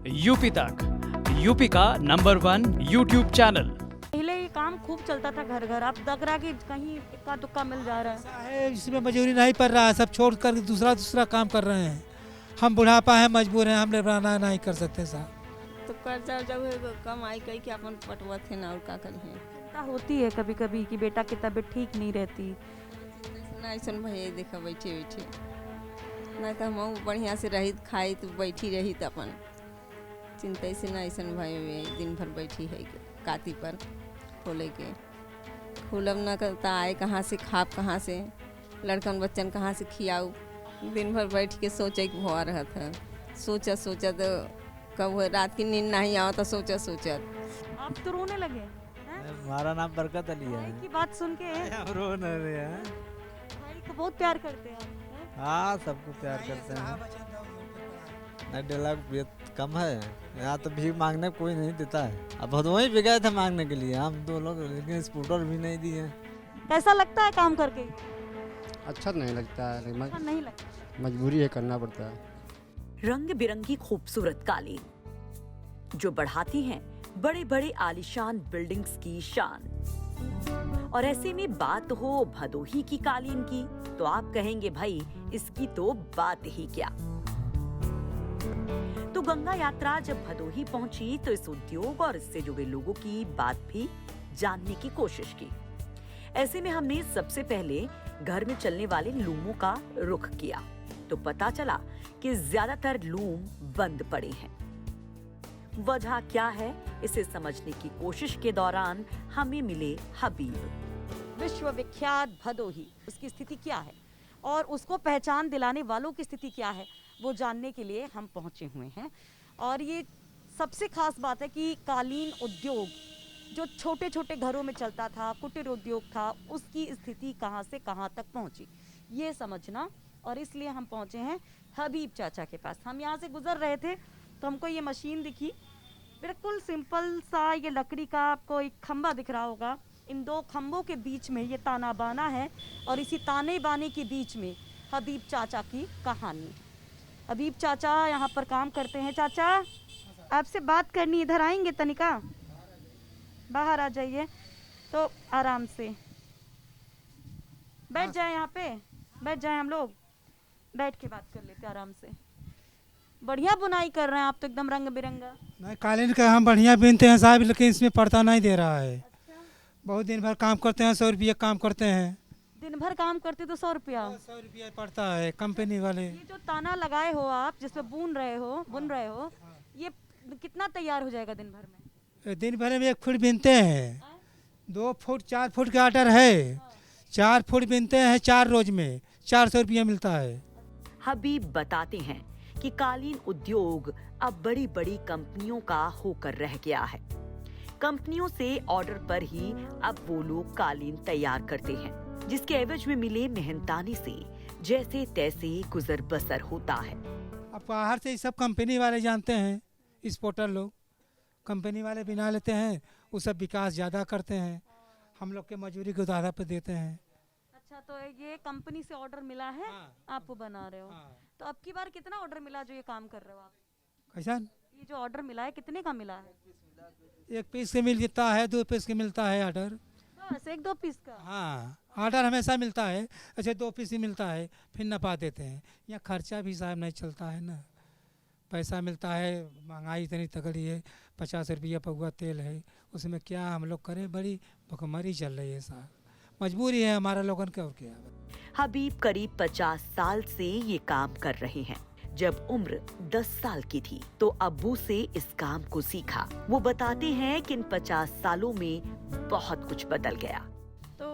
UP तक, UP का number 1 YouTube channel. पहले ये काम खूब चलता था घर घर, अब लग रहा कि कहीं इक्का दुक्का मिल जा रहा है। ऐसा है, इसमें मजबूरी नहीं पड़ रहा है, सब छोड़ कर दूसरा काम कर रहे हैं। हम बुढ़ापा है, मजबूर हैं, हम लेबराना नहीं कर सकते साहब। तो कर्जा जब कमाई कई के अपन पटवा थे ना, और का करिए। चिंता होती है कभी कभी कि बेटा की तबीयत ठीक नहीं रहती। ना ऐसा भैया देखा बैठे बैठे, ना तो हम बढ़िया से रही खाई तो बैठी रही तो अपन चिंता से ना ऐसा भाई दिन भर बैठी है काती पर खोले के खुलब ना करता आए कहाँ से खाप कहाँ से लड़कन बच्चन कहाँ से खियाऊ। दिन भर बैठ के सोचे कि भवा रहा था, सोचा तो कब रात की नींद नहीं आओ तो सोचा आप तो रोने लगे हैं? हमारा नाम बरकत अली है। भाई की बात सुन के हम रो नहीं रहे हैं। भाई को बहुत प्यार करते हैं आप, हैं? हाँ, सबको प्यार करते हैं। नहीं, डेला कम है यहाँ तो भीख मांगने कोई नहीं देता है। अब वहीं पे गए थे मांगने के लिए हम दो लोग, लेकिन स्कूटर भी नहीं दिए। कैसा लगता है काम करके? अच्छा नहीं लगता है, अच्छा नहीं लगता। मजबूरी है, करना पड़ता है। रंग बिरंगी खूबसूरत कालीन जो बढ़ाती हैं बड़े बड़े आलीशान बिल्डिंग्स की शान। और ऐसे में बात हो भदोही की कालीन की तो आप कहेंगे भाई इसकी तो बात ही क्या। तो गंगा यात्रा जब भदोही पहुंची तो इस उद्योग और इससे जुड़े लोगों की बात भी जानने की कोशिश की। ऐसे में हमने सबसे पहले घर में चलने वाले लूमों का रुख किया तो पता चला कि ज्यादातर लूम बंद पड़े हैं। वजह क्या है, इसे समझने की कोशिश के दौरान हमें मिले हबीब। विश्वविख्यात भदोही, उसकी स्थिति क्या है और उसको पहचान दिलाने वालों की स्थिति क्या है, वो जानने के लिए हम पहुंचे हुए हैं। और ये सबसे खास बात है कि कालीन उद्योग जो छोटे छोटे घरों में चलता था, कुटीर उद्योग था, उसकी स्थिति कहाँ से कहाँ तक पहुंची ये समझना। और इसलिए हम पहुंचे हैं हबीब चाचा के पास। हम यहाँ से गुजर रहे थे तो हमको ये मशीन दिखी, बिल्कुल सिंपल सा ये लकड़ी का आपको एक खंबा दिख रहा होगा। इन दो खंबों के बीच में ये ताना बाना है और इसी ताने बाने के बीच में हबीब चाचा की कहानी। हबीब चाचा यहाँ पर काम करते हैं। चाचा आपसे बात करनी, इधर आएंगे तनिका, बाहर आ जाइए। तो आराम से बैठ जाए, यहाँ पे बैठ जाए, हम लोग बैठ के बात कर लेते आराम से। बढ़िया बुनाई कर रहे हैं आप तो, एकदम रंग बिरंगा। नहीं, कालीन का हम बढ़िया बीनते हैं साहब, लेकिन इसमें पड़ता नहीं दे रहा है। बहुत दिन भर काम करते हैं, 100 रुपये काम करते हैं। दिन भर काम करते तो 100 रुपया? 100 रुपया पड़ता है कंपनी वाले। ये जो ताना लगाए हो आप, जिसमें बुन रहे हो, ये कितना तैयार हो जाएगा दिन भर में? दिन भर में 1 फुट बीनते हैं, 2 फुट 4 फुट का आर्डर है, 4 फुट बीनते हैं 4 रोज में 400 रुपया मिलता है। हबीब बताते हैं कि कालीन उद्योग अब बड़ी बड़ी कंपनियों का होकर रह गया है। कंपनियों से ऑर्डर पर ही अब वो लोग कालीन तैयार करते हैं, जिसके एवज में मिले मेहनताने से जैसे तैसे गुजर बसर होता है। अब बाहर से सब कंपनी वाले जानते हैं, एक्सपोर्टर लोग कंपनी वाले बिना लेते हैं, वो सब विकास ज़्यादा करते हैं, हम लोग के मजदूरी को ज़्यादा पे देते हैं। अच्छा, तो ये कंपनी से ऑर्डर मिला है, आप वो बना रहे हो। तो अब की बार कितना ऑर्डर मिला जो ये काम कर रहे हो आप? कैसा? ये जो ऑर्डर मिला है कितने का मिला है? 1 पीस के मिल जाता है, 2 पीस के मिलता है ऑर्डर। बस 1-2 पीस का? हाँ, ऑर्डर हमेशा मिलता है। अच्छा, 2 पीस ही मिलता है, फिर नपा देते हैं। यहाँ खर्चा भी साहब नहीं चलता है ना, पैसा मिलता है, महंगाई इतनी तगड़ी है, 50 रुपया पौवा तेल है, उसमें क्या हम लोग करें, बड़ी भुखमरी चल रही है साहब, मजबूरी है हमारा लोगन के, और क्या। हबीब करीब 50 साल से ये काम कर रहे हैं। जब उम्र 10 साल की थी तो अब्बू से इस काम को सीखा। वो बताते हैं कि इन 50 सालों में बहुत कुछ बदल गया। तो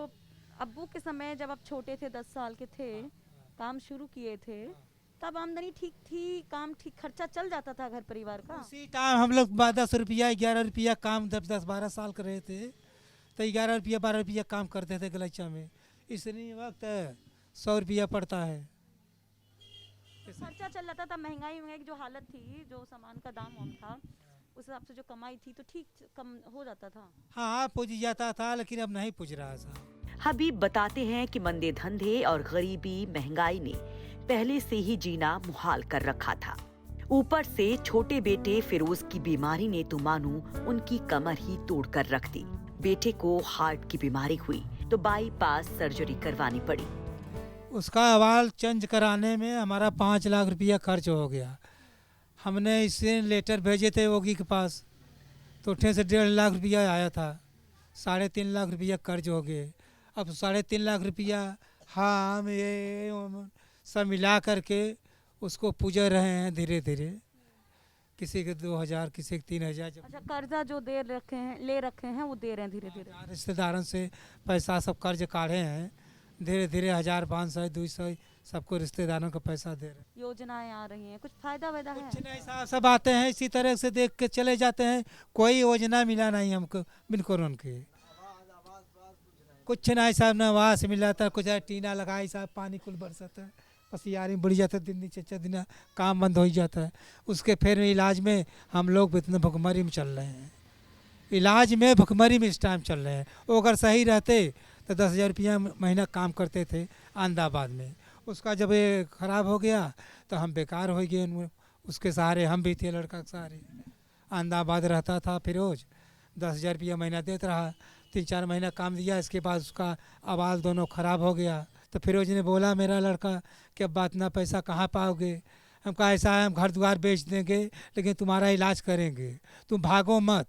अब्बू के समय जब आप छोटे थे, 10 साल के थे, काम शुरू किए थे, तब आमदनी ठीक थी, काम ठीक, खर्चा चल जाता था घर परिवार का? उसी टाइम हम लोग 10 रुपया 11 रुपया काम, जब 10-12 साल कर रहे थे तो 11 रुपया 12 रुपया काम करते थे गलैचा में। इसलिए वक्त 100 रुपया पड़ता है। खर्चा चल जाता था, महंगाई की जो हालत थी, जो सामान का दाम वाम था, उस हिसाब से जो कमाई थी तो ठीक कम हो जाता था। हाँ, पूज जाता था, लेकिन अब नहीं पूज रहा साहब। हबीब बताते हैं कि मंदे धंधे और गरीबी महंगाई ने पहले से ही जीना मुहाल कर रखा था। ऊपर से छोटे बेटे फिरोज की बीमारी ने तो मानो उनकी कमर ही तोड़कर रख दी। बेटे को हार्ट की बीमारी हुई तो बाईपास सर्जरी करवानी पड़ी। उसका अहवाल चेंज कराने में हमारा 5 लाख रुपया खर्च हो गया। हमने इससे लेटर भेजे थे योगी के पास, तो उठे से 1.5 लाख रुपया आया था। 3.5 लाख रुपया कर्ज हो गए। अब 3.5 लाख रुपया हम ये सब मिला करके उसको पूज रहे हैं धीरे धीरे। किसी के 2,000, किसी के 3,000। अच्छा, कर्जा जो ले रखे हैं वो दे रहे हैं धीरे धीरे। रिश्तेदारों से पैसा सब कर्ज काढ़े हैं धीरे धीरे, 1,000, 500, 200 सबको रिश्तेदारों को पैसा दे रहे हैं। योजनाएं आ रही हैं, कुछ फायदा वायदा है? कुछ नहीं साहब, सब आते हैं इसी तरह से देख के चले जाते हैं। कोई योजना मिला नहीं हमको बिल्कुल उनके, कुछ नहीं साहब। न आवास मिला था, कुछ टीना लगाई साहब, पानी कुल बरसता है, पसियारी बढ़ जाता है, दिन 4 दिन काम बंद हो ही जाता है। उसके फिर इलाज में हम लोग इतने भुखमरी में चल रहे हैं। इलाज में भुखमरी में इस टाइम चल रहे हैं। वो अगर सही रहते तो 10,000 रुपया महीना काम करते थे अहमदाबाद में। उसका जब ये ख़राब हो गया तो हम बेकार हो गए। उसके सहारे हम भी थे, लड़का के सहारे। अहमदाबाद रहता था फिरोज, 10,000 रुपया महीना देता रहा। 3-4 महीना काम दिया, इसके बाद उसका अवाल दोनों ख़राब हो गया। तो फिरोज ने बोला मेरा लड़का कि अब इतना पैसा कहाँ पाओगे। हम कहा ऐसा है, हम घर द्वार बेच देंगे लेकिन तुम्हारा इलाज करेंगे, तुम भागो मत।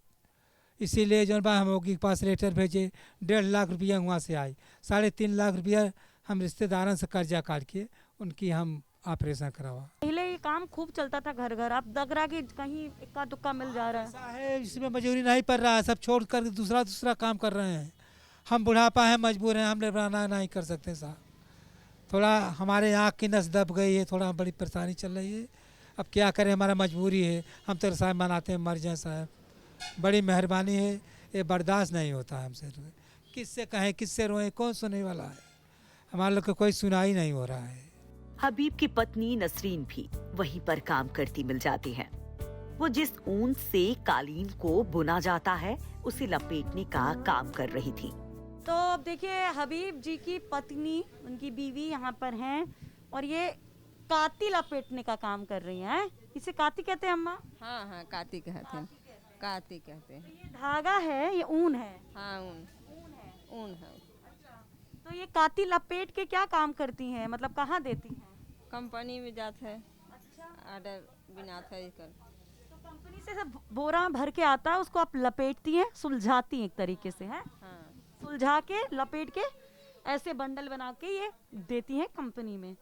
इसीलिए जो हम योगी के पास लेटर भेजे, 1.5 लाख रुपया वहाँ से आई। 3.5 लाख रुपया हम रिश्तेदारों से कर्जा काट के उनकी हम ऑपरेशन करवा। पहले ये काम खूब चलता था घर घर, अब लग रहा कि कहीं इक्का दुक्का मिल जा रहा है। ऐसा है, इसमें मजबूरी नहीं पड़ रहा है, सब छोड़ कर दूसरा काम कर रहे हैं। हम बुढ़ापा है, मजबूर हैं, हम लेबराना नहीं कर सकते साहब। थोड़ा हमारे आँख की नस दब गई है, थोड़ा बड़ी परेशानी चल रही है। अब क्या करें, हमारा मजबूरी है। हम तो साहब मनाते हैं मर जाए साहब, बड़ी मेहरबानी है, ये बर्दाश्त नहीं होता है हमसे। किससे कहें, किससे रोएं, कौन सुनने वाला है? हमारे लोग को कोई सुनाई नहीं हो रहा है। हबीब की पत्नी नसरीन भी वहीं पर काम करती मिल जाती है। वो जिस ऊन से कालीन को बुना जाता है उसे लपेटने का काम कर रही थी। तो अब देखिए, हबीब जी की पत्नी, उनकी बीवी यहाँ पर हैं और ये काती लपेटने का काम कर रही हैं। इसे काती कहते हैं अम्मा? हाँ हाँ, काती कहते हैं, काती कहते हैं। ये धागा है, ये ऊन है? हाँ, ऊन है। तो ये काती लपेट के क्या काम करती हैं, मतलब कहाँ देती हैं? कंपनी में जाता है, ऑर्डर बनाता है इसका। तो कंपनी से सब बोरा भर के आता है, उसको आप लपेटती हैं, सुलझाती हैं एक तरीके से, है? हाँ, सुलझा के लपेट के ऐसे बंडल बना के ये देती हैं कंपनी में।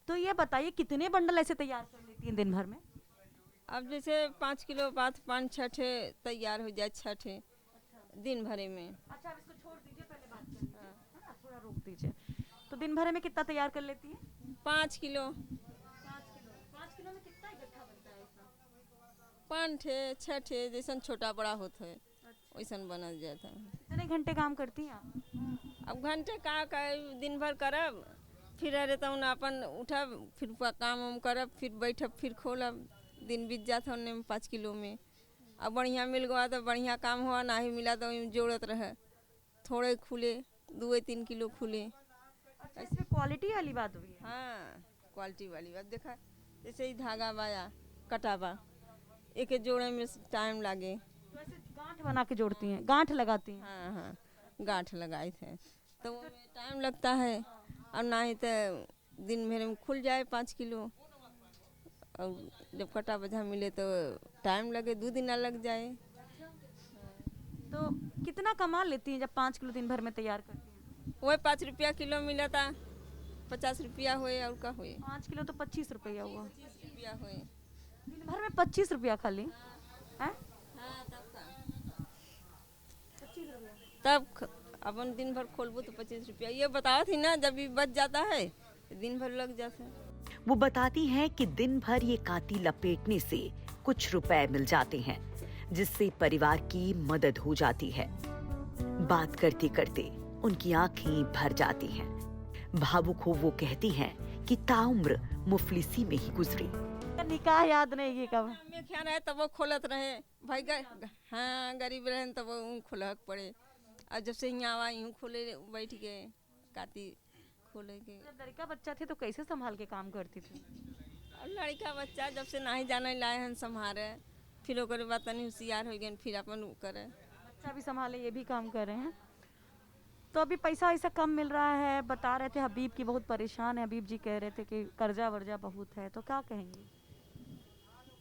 तो ये बताइए कितने बंडल ऐसे तैयार कर लेती हैं दिन भर में? अब जैसे 5 किलो बाद 5-6 तैयार हो जाए, 6 दिन भरे में। अच्छा, अब इसको छोड़ दीजिए, पहले बात कर लीजिए, है ना? थोड़ा रोक दीजिए। तो दिन भर में कितना तैयार कर लेती हैं? 5 किलो। 5 किलो में कितना इकट्ठा बनता है इसका? 5-6 जैसा छोटा बड़ा होता है वैसन बना जाता है। कितने घंटे काम करती हैं आप? अब घंटे का दिन भर करब, फिर रहता हूँ अपन उठब, फिर काम वाम करब, फिर बैठब, फिर खोलब। दिन बीत जाता उन्ने में 5 किलो में। अब बढ़िया मिल गया तो बढ़िया काम हुआ, ना ही मिला तो जोड़त रहे, थोड़े खुले, 2-3 किलो खुले। अच्छा, इसमें क्वालिटी वाली बात हुई है? हाँ, क्वालिटी वाली बात। देखा जैसे ही धागा बाया कटावा, एक जोड़े में टाइम लागे। तो ऐसे गांठ बना के जोड़ती हैं, गांठ लगाती हैं? हाँ हाँ, गांठ लगाए थे तो वो टाइम लगता है। और ना ही तो दिन भर में खुल जाए 5 किलो, और जब कटा बजा मिले तो टाइम लगे, 2 दिन लग जाए। तो कितना कमा लेती हैं जब 5 किलो दिन भर में तैयार करती हैं? वही 5 रुपया किलो मिला था, 50 रुपया हुए और का हुए। 5 किलो तो 25 रुपया हुआ। 25 रुपया हुए दिन भर में 25 रुपया खाली है? हाँ, तब अपन दिन भर खोलबो तो 25 रुपया। ये बताओ थी ना, जब भी बच जाता है तो दिन भर लग जाता है। वो बताती हैं कि दिन भर ये काती लपेटने से कुछ रुपए मिल जाते हैं, जिससे परिवार की मदद हो जाती है। बात करते करते उनकी आंखें भर जाती हैं। भावुक हो वो कहती हैं कि ताउम्र मुफलिसी में ही गुजरी। निकाह याद नहीं कि कब में क्या रहे तब वो खोलत रहे भाई। हाँ, गरीब रहे तब वो खोलक पड़े। और जब से यहाँ आवा यूँ खोले बैठ गए, काती खोले के। जब लड़का बच्चा थे तो कैसे संभाल के काम करती थी? और लड़का बच्चा जब से नहीं जाने लाए हैं संभारे, फिर ओकरे बाद तनी होशियार हो गए फिर अपन उ करे। बच्चा भी संभाले, ये भी काम कर रहे हैं। तो अभी पैसा ऐसा कम मिल रहा है, बता रहे थे हबीब की बहुत परेशान है, हबीब जी कह रहे थे कि कर्जा वर्जा बहुत है, तो क्या कहेंगे?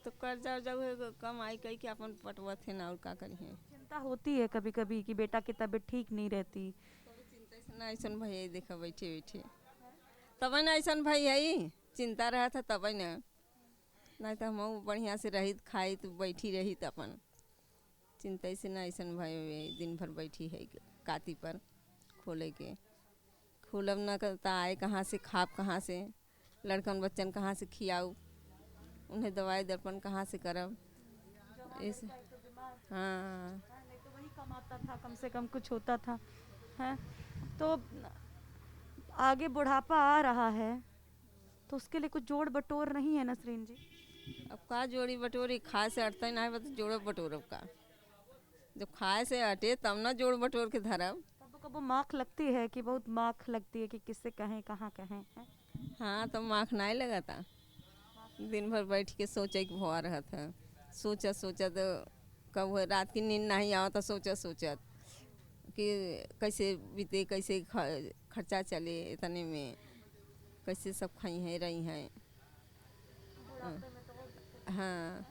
तो कर्जा वर्जा हुए कमाई कई के अपन पटवत है ना, और का करिए। चिंता होती है कभी कभी कि बेटा की तबीयत ठीक नहीं रहती। चिंता से ना ऐसा भाई देखा बैठे बैठे तब ना ऐसा भाई है, चिंता रहा था तब ना, नहीं तो हम बढ़िया से रही खाई तो बैठी रही तो अपन चिंता से ना ऐसा भाई दिन भर बैठी है काती पर खोले के खोलब ना करता आए कहाँ से खाप कहाँ से लड़कन बच्चन कहाँ से खियाऊ, उन्हें दवाई दर्पण कहाँ से करब इस। हाँ नहीं तो वही कमाता था, कम से कम कुछ होता था, है तो आगे बुढ़ापा आ रहा है, तो उसके लिए कुछ जोड़ बटोर नहीं है नसरीन जी? अब का जोड़ी बटोरी, खाए से अटता ही ना है, बस जोड़ो बटोरब का, जब खाए से अटे तब ना जोड़ बटोर के धरब। कबो कबो माख लगती है कि बहुत माख लगती है कि किससे कहें कहाँ कहें, है? हाँ तो माख नहीं लगा था, दिन भर बैठ के सोचे कि भवा रहा था, सोचा सोचा तो कब रात की नींद नहीं आवा तो सोचा सोचा कि कैसे बीते, कैसे खर्चा चले इतने में, कैसे सब खाई हैं रही हैं। हाँ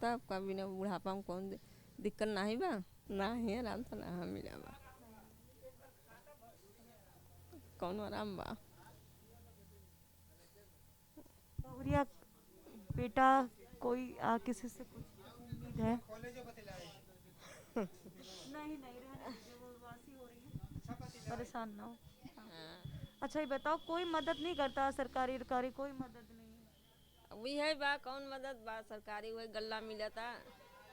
तब कभी ना बुढ़ापा में कौन दिक्कत नहीं बा, ना ही आराम तो ना मिला बा, कौन आराम बा। बहुरिया बेटा कोई किसी से कुछ उम्मीद है? नहीं नहीं रहने दीजिए, वो उदासी हो रही है, परेशान ना हो। अच्छा ये बताओ, कोई मदद नहीं करता सरकारी सरकारी, कोई मदद नहीं है? वही है बा, कौन मदद बा, सरकारी वही गल्ला मिला था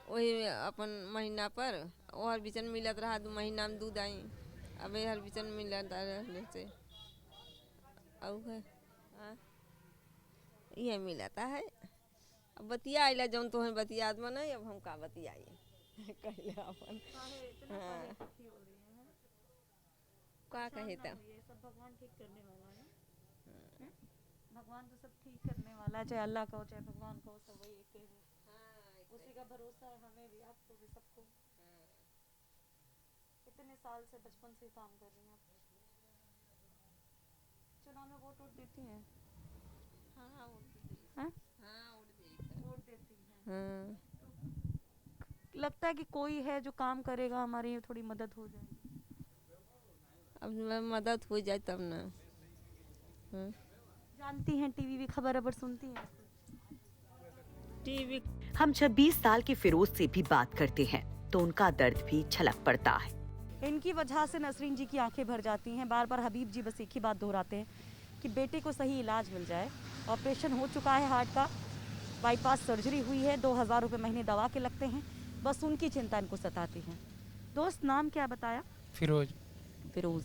वही अपन महीना पर, वो हर बिचन मिलत रहा, 2 महीना में दूध आई, अब हर बिचन मिलत रहने से और है ये मिलाता है। अब बतिया आइला जौन तो है बतियात में नहीं, अब हम का बतियाई कहले अपन। हाँ का कहे तो सब भगवान ठीक करने वाला है, भगवान तो सब ठीक करने वाला है, चाहे अल्लाह का हो चाहे भगवान का हो, सब वही एक ही है, उसी का भरोसा है हमें भी, आपको भी, सबको। कितने साल से, बचपन से काम कर रही हैं आप? चुनाव में वोट वोट देती हैं? हाँ वोट देती हैं। हाँ लगता है कि कोई है जो काम करेगा, हमारी थोड़ी मदद हो जाएगी। अब मदद हो जाए तब ना। हाँ जानती हैं टीवी भी खबर अबर सुनती हैं? टीवी हम 26 साल के फिरोज से भी बात करते हैं तो उनका दर्द भी छलक पड़ता है। इनकी वजह से नसरीन जी की आंखें भर जाती हैं। बार बार हबीब जी बस एक ही बात दोहराते हैं कि बेटे को सही इलाज मिल जाए। ऑपरेशन हो चुका है हार्ट का, बाईपास सर्जरी हुई है, 2000 रुपये महीने दवा के लगते हैं, बस उनकी चिंता इनको सताती है। दोस्त नाम क्या बताया? फिरोज। फिरोज।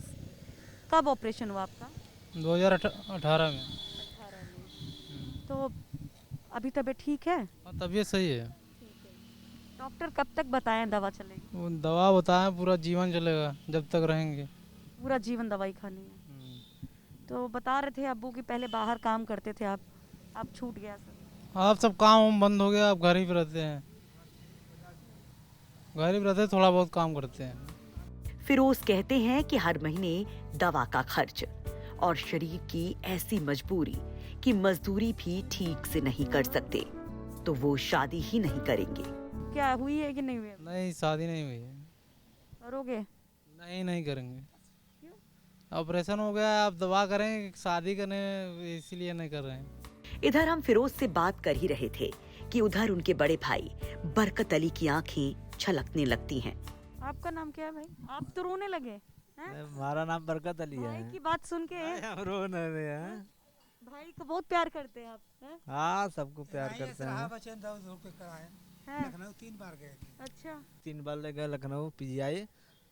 कब ऑपरेशन हुआ आपका? 2018 में। तो अभी तबीयत ठीक है? तबीयत सही है। डॉक्टर कब तक बताएं दवा चलेगी? वो दवा बताएं पूरा जीवन चलेगा जब तक रहेंगे। पूरा जीवन दवाई खानी है। तो बता रहे थे अब्बू कि पहले बाहर काम करते थे आप, अब छूट गया सब? अब सब काम बंद हो गया, अब घर ही पे रहते हैं, घर ही पे रहते हैं, थोड़ा बहुत काम करते हैं। फिरोज कहते हैं कि हर महीने दवा का खर्च और शरीर की ऐसी मजबूरी कि मजदूरी भी ठीक से नहीं कर सकते, तो वो शादी ही नहीं करेंगे। क्या हुई है कि नहीं हुई? नहीं शादी नहीं हुई है। करोगे? नहीं करेंगे, ऑपरेशन हो गया, अब दवा करें, शादी करने इसीलिए नहीं कर रहे हैं। इधर हम फिरोज से बात कर ही रहे थे कि उधर उनके बड़े भाई बरकत अली की आंखें छलकने लगती हैं। आपका नाम क्या है भाई? आप तो रोने लगे हैं? हमारा नाम बरकत अली है। भाई की बात सुन के हम रो नहीं रहे हैं। भाई को बहुत प्यार करते हैं आप, हैं? हाँ सबको प्यार करते हैं। हैं? 3 बार गए थे। अच्छा 3 बार ले गए लखनऊ पीजीआई,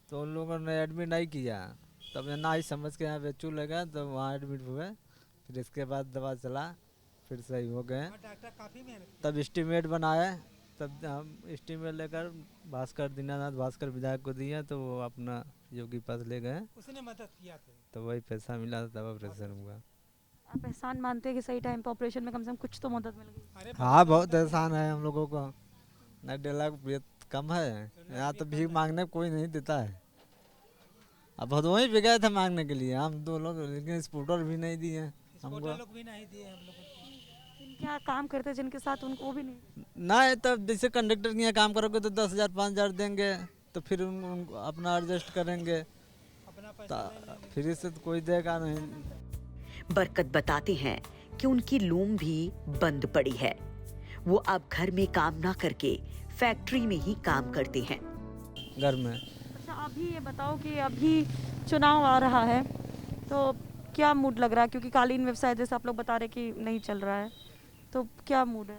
तो उन लोगों ने एडमिट नहीं किया, तब ना ही समझ के यहाँ बेचू ले गए, तो वहाँ एडमिट हुए, फिर इसके बाद दवा चला, फिर सही हो गए। डॉक्टर काफी मेहनत तब एस्टीमेट बनाए, तब हम एस्टीमेट लेकर भास्कर दीनानाथ भास्कर विधायक को दिए, तो वो अपना योगी पास ले गए, उसने मदद किया था। तो वही पैसा मिला, तब ऑपरेशन हुआ। आप एहसान मानते हैं कि सही टाइम पे ऑपरेशन में कम से कम कुछ तो मदद मिल गई? हाँ बहुत एहसान है हम लोगों को। नहीं 1.5 लाख कम है, यहाँ तो भीख मांगने कोई नहीं देता है। अब भदोही भी गए थे मांगने के लिए हम 2 लोग, लेकिन स्कूटर भी नहीं दिए हमको। लोग भी नहीं दिए हम लोग को। क्या काम करते हैं जिनके साथ उनको भी नहीं? नहीं तो जैसे कंडक्टर के यहाँ काम करोगे तो 10,000 5,000 देंगे, तो फिर उनको अपना एडजस्ट करेंगे, फिर से तो कोई देगा नहीं। बरकत बताते हैं कि उनकी लूम भी बंद पड़ी है। वो अब घर में काम ना करके फैक्ट्री में ही काम करते हैं। घर में अच्छा, अभी ये बताओ कि अभी चुनाव आ रहा है तो क्या मूड लग रहा है? क्योंकि कालीन व्यवसाय जैसे आप लोग बता रहे कि नहीं चल रहा है, तो क्या मूड है?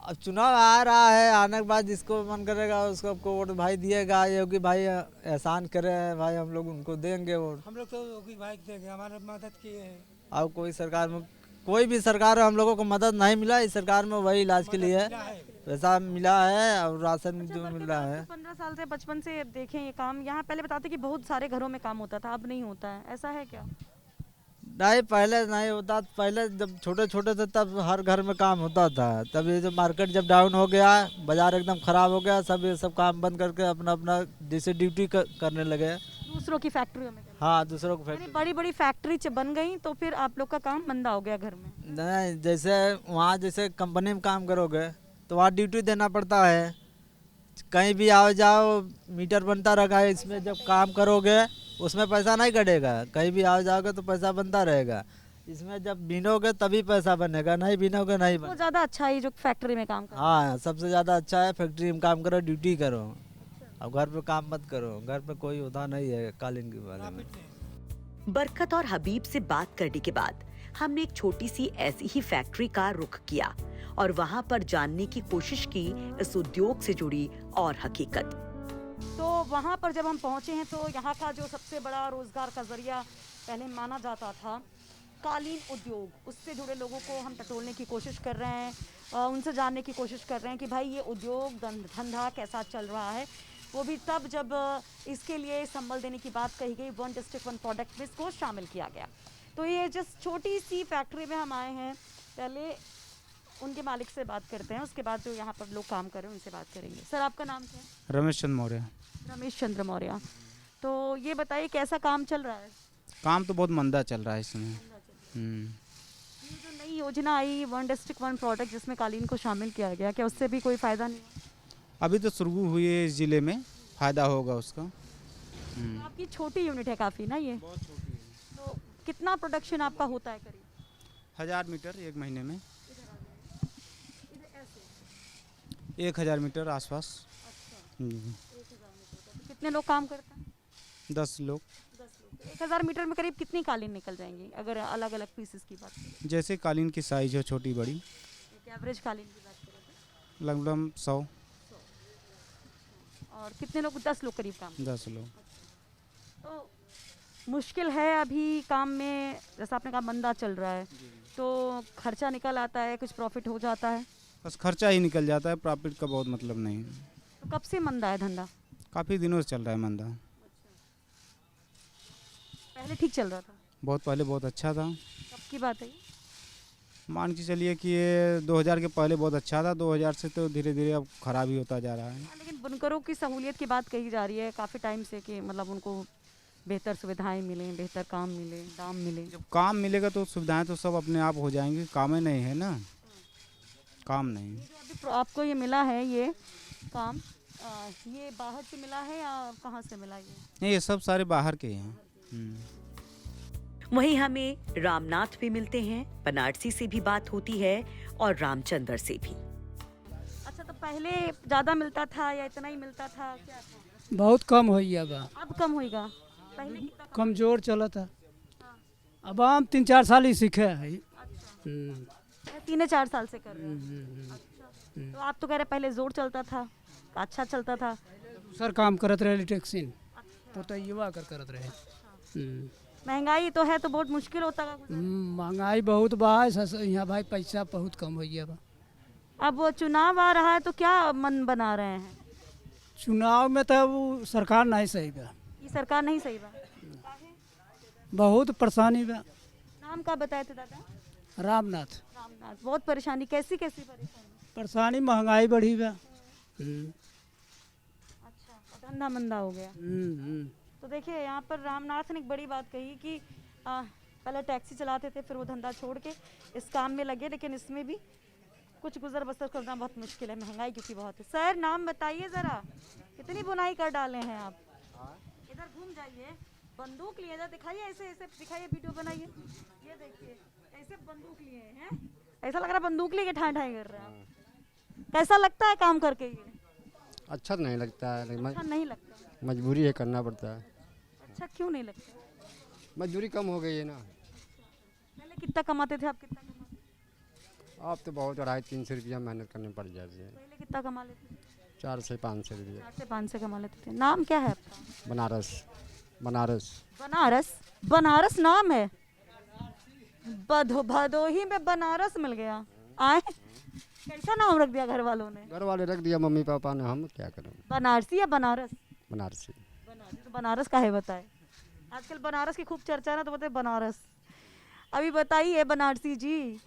अब चुनाव आ रहा है, आने के बाद जिसको मन करेगा उसको आपको वोट भाई दिएगा, ये कि भाई एहसान करे भाई, हम लोग उनको देंगे वोट। हम लोग तो योगी भाई देंगे, हमारे मदद किए हैं। अब कोई सरकार में, कोई भी सरकार में हम लोगों को मदद नहीं मिला, इस सरकार में वही इलाज के लिए पैसा मिला है और राशन जो मिल रहा है। 15 साल से बचपन से देखें ये काम, यहाँ पहले बताते कि बहुत सारे घरों में काम होता था, अब नहीं होता है, ऐसा है क्या? नहीं पहले नहीं होता, पहले जब छोटे छोटे थे तब हर घर में काम होता था। तब ये जो मार्केट जब डाउन हो गया, बाजार एकदम खराब हो गया, सब ये सब काम बंद करके अपना अपना जैसे ड्यूटी करने लगे। दूसरों की फैक्ट्रियों में? हाँ दूसरों को यानी बड़ी बड़ी फैक्ट्री बन गई तो फिर आप लोग का काम मंदा हो गया घर में? नहीं, जैसे वहाँ जैसे कंपनी में काम करोगे तो वहाँ ड्यूटी देना पड़ता है, कहीं भी आओ जाओ मीटर बनता रखा है, इसमें जब काम करोगे उसमें पैसा नहीं कटेगा, कहीं भी आओ जाओगे तो पैसा बनता रहेगा। इसमें जब बीनोगे तभी पैसा बनेगा, नहीं बीनोगे नहीं वो बनेगा। ज़्यादा अच्छा है जो फैक्ट्री में काम कर। हाँ सबसे ज़्यादा अच्छा है, फैक्ट्री में काम करो, ड्यूटी करो, अब घर पे काम मत करो, घर पे कोई होता नहीं है कालीन के बारे में। बरकत और हबीब से बात करने के बाद हमने एक छोटी सी ऐसी ही फैक्ट्री का रुख किया और वहां पर जानने की कोशिश की इस उद्योग से जुड़ी और हकीकत। तो वहाँ पर जब हम पहुँचे हैं तो यहाँ का जो सबसे बड़ा रोजगार का जरिया पहले माना जाता था कालीन उद्योग, उससे जुड़े लोगों को हम टटोलने की कोशिश कर रहे हैं, उनसे जानने की कोशिश कर रहे हैं कि भाई ये उद्योग धंधा कैसा चल रहा है। वो भी तब जब इसके लिए संबल देने की बात कही गई, 1 डिस्ट्रिक्ट 1 प्रोडक्ट में इसको शामिल किया गया। तो ये जिस छोटी सी फैक्ट्री में हम आए हैं, पहले उनके मालिक से बात करते हैं, उसके बाद जो यहाँ पर लोग काम कर रहे हैं उनसे बात करेंगे। सर आपका नाम क्या है? रमेश चंद्र मौर्य। रमेश चंद्र मौर्य। तो ये बताइए कैसा काम चल रहा है? काम तो बहुत मंदा चल रहा है इसमें। ये जो नई योजना आई 1 डिस्ट्रिक्ट 1 प्रोडक्ट जिसमें कालीन को शामिल किया गया, क्या उससे भी कोई फ़ायदा नहीं है? अभी तो शुरू हुई है इस ज़िले में, फ़ायदा होगा उसका। आपकी छोटी यूनिट है काफ़ी ना ये? बहुत छोटी है। तो कितना प्रोडक्शन आपका होता है करीब? 1000 मीटर एक महीने में, 1000 मीटर आसपास। कितने लोग काम करते हैं? 10 लोग। 1000 मीटर में करीब कितनी कालीन निकल जाएंगी अगर अलग अलग पीसेस की बात करें? जैसे कालीन की साइज है छोटी बड़ी, एक एवरेज कालीन की बात करें तो? लगभग 100। और कितने लोग? 10 लोग करीब काम? 10 लोग। तो मुश्किल है अभी काम में, जैसा आपने कहा मंदा चल रहा है, तो खर्चा निकल आता है, कुछ प्रॉफिट हो जाता है? बस खर्चा ही निकल जाता है, प्रॉफिट का बहुत मतलब नहीं है। तो कब से मंदा है धंधा? काफ़ी दिनों से चल रहा है मंदा। पहले ठीक चल रहा था? बहुत पहले बहुत अच्छा था। कब की बात है ये? मान के चलिए कि ये 2000 के पहले बहुत अच्छा था, 2000 से तो धीरे धीरे अब खराब ही होता जा रहा है। लेकिन बुनकरों की सहूलियत की बात कही जा रही है काफ़ी टाइम से कि मतलब उनको बेहतर सुविधाएं मिलें, बेहतर काम मिले, दाम मिले। जब काम मिलेगा तो सुविधाएं तो सब अपने आप हो जाएंगी, काम ही नहीं है ना, काम नहीं। जो अभी आपको ये मिला है ये काम, ये बाहर से मिला है या कहाँ से मिला ये? नहीं, ये सब सारे बाहर के हैं। वहीं हमें रामनाथ भी मिलते हैं, बनारसी से भी बात होती है और रामचंद्र से भी। अच्छा, तो पहले ज़्यादा मिलता था या इतना ही मिलता था, क्या था? बहुत कम हो गया बा, अब कम होएगा? पहले कितना कम? कमजोर चला था। अब हम 3-4 साल ही सीखे हैं। 3-4 साल से कर रहे हैं। अच्छा, तो आप तो कह रहे पहले जोर चलता था, अच्छा चलता था। दूसर काम करत रहे टैक्सीन, तो युवा करत रहे। महंगाई तो है तो बहुत मुश्किल होता है। महंगाई बहुत बा, यहाँ भाई पैसा बहुत कम हो गया बा। अब वो चुनाव आ रहा है तो क्या मन बना रहे हैं? चुनाव में तो वो सरकार नहीं सही बा, ये सरकार नहीं सही बा? बहुत परेशानी बा। ना नाम का बताए थे दादा? रामनाथ। रामनाथ। बहुत परेशानी, कैसी कैसी परेशानी? परेशानी महंगाई बढ़ी बा। अच्छा, और धंधा मंदा हो गया। तो देखिए यहाँ पर रामनाथ ने एक बड़ी बात कही कि पहले टैक्सी चलाते थे, फिर वो धंधा छोड़ के इस काम में लगे, लेकिन इसमें भी कुछ गुजर बसर करना बहुत मुश्किल है, महंगाई क्योंकि बहुत है। सर नाम बताइए ज़रा, कितनी बुनाई कर डाले हैं आप? इधर घूम जाइए, बंदूक लिए जा, दिखाइए, ऐसे ऐसे दिखाइए, वीडियो बनाइए। ये देखिए ऐसे बंदूक लिए हैं, ऐसा लग रहा है बंदूक लेके ठाई ठाई कर रहे हैं। कैसा लगता है काम करके? ये अच्छा नहीं लगता है, लेकिन अच्छा नहीं लगता। मजबूरी है, करना पड़ता है। अच्छा क्यों नहीं लगता? मजदूरी कम हो गई है ना। पहले कितना कमाते थे, आप कितना कमाते थे? अब तो बहुत 250-300 रुपया मेहनत करनी पड़ जाती है। पहले कितना कमा लेते थे? 4 से 500 रुपया। 4 से 5 से कमा लेते थे। नाम क्या है आपका? बनारस। बनारस। बनारस? बनारस नाम है? भदोही में बनारस मिल गया। आए, कैसा नाम रख दिया घर वालों ने? घर वाले रख दिया, मम्मी पापा ने, हम क्या करें। बनारसी या बनारस? बनारसी। बनारसी तो बनारस का है, बताए। आजकल बनारस की खूब चर्चा है ना, तो बताए बनारस। अभी बताइए बनारसी जी,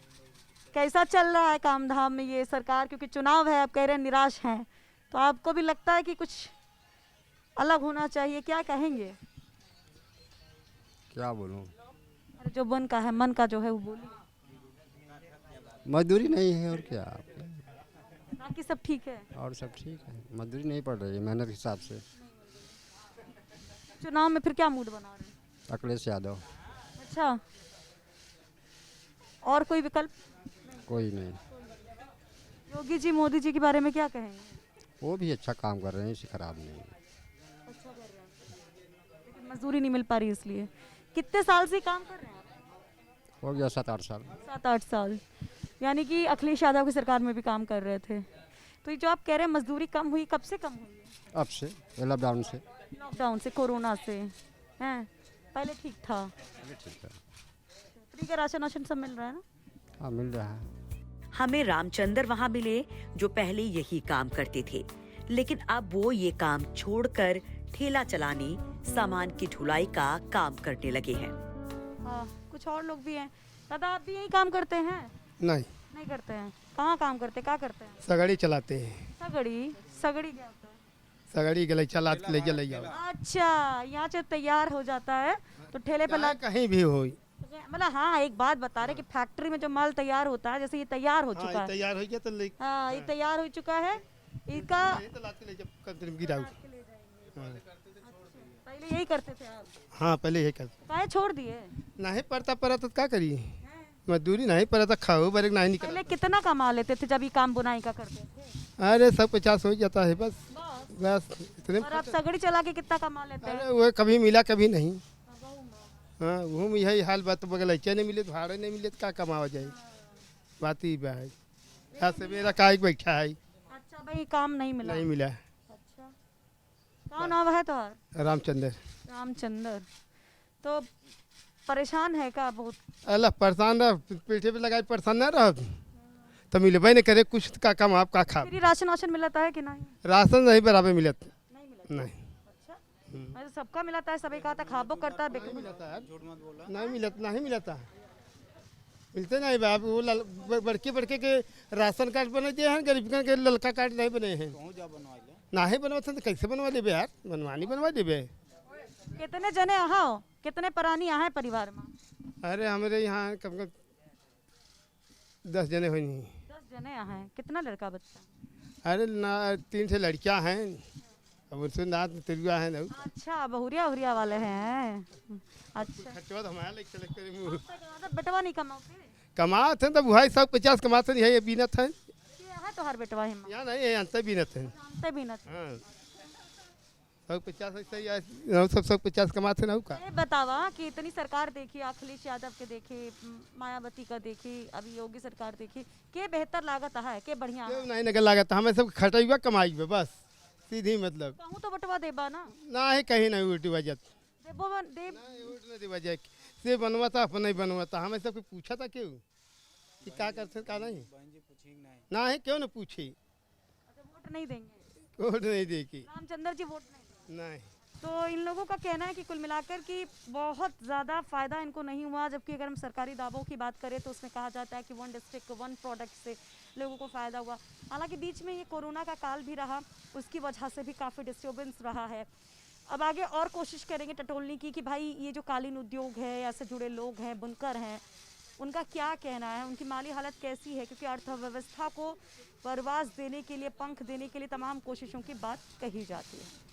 कैसा चल रहा है काम धाम में ये सरकार? क्योंकि चुनाव है, आप कह रहे हैं निराश हैं, तो आपको भी लगता है कि कुछ अलग होना चाहिए, क्या कहेंगे? क्या बोलूं, अरे जो मन का है, मन का जो है वो बोलिए। मजदूरी नहीं है और क्या, बाकी सब ठीक है? और सब ठीक है, मजदूरी नहीं पड़ रही है मेहनत के हिसाब से। चुनाव में फिर क्या मूड बना रहे हैं? अखिलेश यादव। अच्छा, और कोई विकल्प? कोई नहीं। योगी जी, मोदी जी के बारे में क्या कहेंगे? वो भी अच्छा काम कर रहे हैं, इसे खराब नहीं है। अच्छा कर रहे हैं, लेकिन मजदूरी नहीं मिल पा रही इसलिए। कितने साल से काम कर रहे हैं आप? हो गया 7-8 साल। 7-8 साल, यानी कि अखिलेश यादव की सरकार में भी काम कर रहे थे। तो ये जो आप कह रहे हैं मजदूरी कम हुई, कब से कम हुई है? अब से, लॉकडाउन से। लॉकडाउन से, कोरोना से हैं? पहले ठीक था? ठीक है। फ्री का राशन वाशन सब मिल रहा है ना? हाँ, मिल रहा है। हमें रामचंद्र वहाँ मिले जो पहले यही काम करते थे, लेकिन अब वो ये काम छोड़कर ठेला चलाने, सामान की ढुलाई का काम करने लगे हैं। हाँ, कुछ और लोग भी हैं। दादा आप भी यही काम करते हैं? नहीं, नहीं करते हैं। कहाँ काम करते, क्या करते हैं? सगड़ी चलाते हैं। सगड़ी? सगड़ी क्या होता है? सगड़ी गले चला ले चले जाओ। अच्छा, यहाँ से तैयार हो जाता है तो ठेले पे कहीं भी हो। मतलब हाँ, एक बात बता रहे कि फैक्ट्री में जो माल तैयार होता है, जैसे ये तैयार हो चुका है। तैयार हो गया तो ले। हाँ, ये तैयार हो चुका है, इसका गिराओ। पहले यही करते थे आप? हाँ, पहले यही करते। काहे छोड़ दिए? नहीं पड़ता पड़ा तो क्या करिए, मजदूरी नहीं पड़ा तो खाओ बरे नहीं निकल। पहले कितना कमा लेते थे जब ये काम बुनाई का करते थे? अरे सब 50 हो जाता है बस बस इतने। और आप सगड़ी चला के कितना कमा लेते हैं? अरे वो कभी मिला कभी नहीं। हाँ, वो यही हाल बात, बगल ऐसे नहीं मिले, भाड़े नहीं मिले तो क्या कमावा जाए, बात ही है। ऐसे मेरा काहे बैठा है। अच्छा भाई, काम नहीं मिला? नहीं मिला। अच्छा, कौन नाम है तो? रामचंद्र। रामचंद्र। तो परेशान है का बहुत? अल्लाह परेशान रह, पीठे पे लगाई परेशान ना रह तो मिलबे नहीं करे कुछ का काम आप का खा। फ्री राशन वाशन मिलता है कि नहीं? राशन नहीं बराबर मिलत। नहीं मिलता? नहीं। अच्छा, मैं तो सबका मिलता है, सभी खाता खाबो करता है। नहीं मिलता है, नहीं मिलता, नहीं मिलता, मिलते नहीं बाप। वो बड़के बड़के के राशन कार्ड बने दिए हैं, गरीब के ललका कार्ड नहीं बने हैं। नहीं बनवाते तो कैसे बनवा लेबे यार, बनवानी बनवा देबे। कितने जने यहाँ हो, कितने प्राणी यहाँ है परिवार में? अरे हमारे यहाँ कम कम 10 जने हुई नहीं। 10 जने यहाँ हैं। कितना लड़का बच्चा? अरे ना, 3 से लड़कियाँ हैं, अब उनसे नात तिरुआ है ना। अच्छा, बहुरिया उरिया वाले हैं। अच्छा, खर्चवा तो हमारा लेके चले करे मुँह। बेटवा नहीं कमाते? कमाते हैं तो भाई सब 50 कमाते नहीं है, ये बीनत है। यहाँ तो हर बेटवा हिम्मत यहाँ नहीं है, अंतर बीनत है। जानते भी नहीं। हाँ, सब 50 ऐसे ही सब 50 कमाते ना का। ये बतावा कि इतनी सरकार देखी, अखिलेश यादव के देखे, मायावती का देखी, अभी योगी सरकार देखी, के बेहतर लागत है, के बढ़िया है? नहीं नगर लागत, हमें सब खटाई कमाई बस सीधी, मतलब कहूँ तो बटवा देबा ना? ना है, कहीं नहीं उल्टी वजह देबो देब नहीं वजह से बनवाता अपन नहीं बनवाता, हमें सब पूछा था क्यों कि क्या करते क्या नहीं ना है, क्यों ना पूछे। वोट नहीं देंगे? वोट नहीं देगी। रामचंद्र जी वोट नहीं? नहीं। तो इन लोगों का कहना है कि कुल मिलाकर कि बहुत ज़्यादा फ़ायदा इनको नहीं हुआ, जबकि अगर हम सरकारी दावों की बात करें तो उसमें कहा जाता है कि 1 डिस्ट्रिक्ट 1 प्रोडक्ट से लोगों को फ़ायदा हुआ। हालांकि बीच में ये कोरोना का काल भी रहा, उसकी वजह से भी काफ़ी डिस्टर्बेंस रहा है। अब आगे और कोशिश करेंगे टटोलने की कि भाई ये जो कालीन उद्योग है या से जुड़े लोग हैं, बुनकर हैं, उनका क्या कहना है, उनकी माली हालत कैसी है, क्योंकि अर्थव्यवस्था को परवाज़ देने के लिए, पंख देने के लिए तमाम कोशिशों की बात कही जाती है।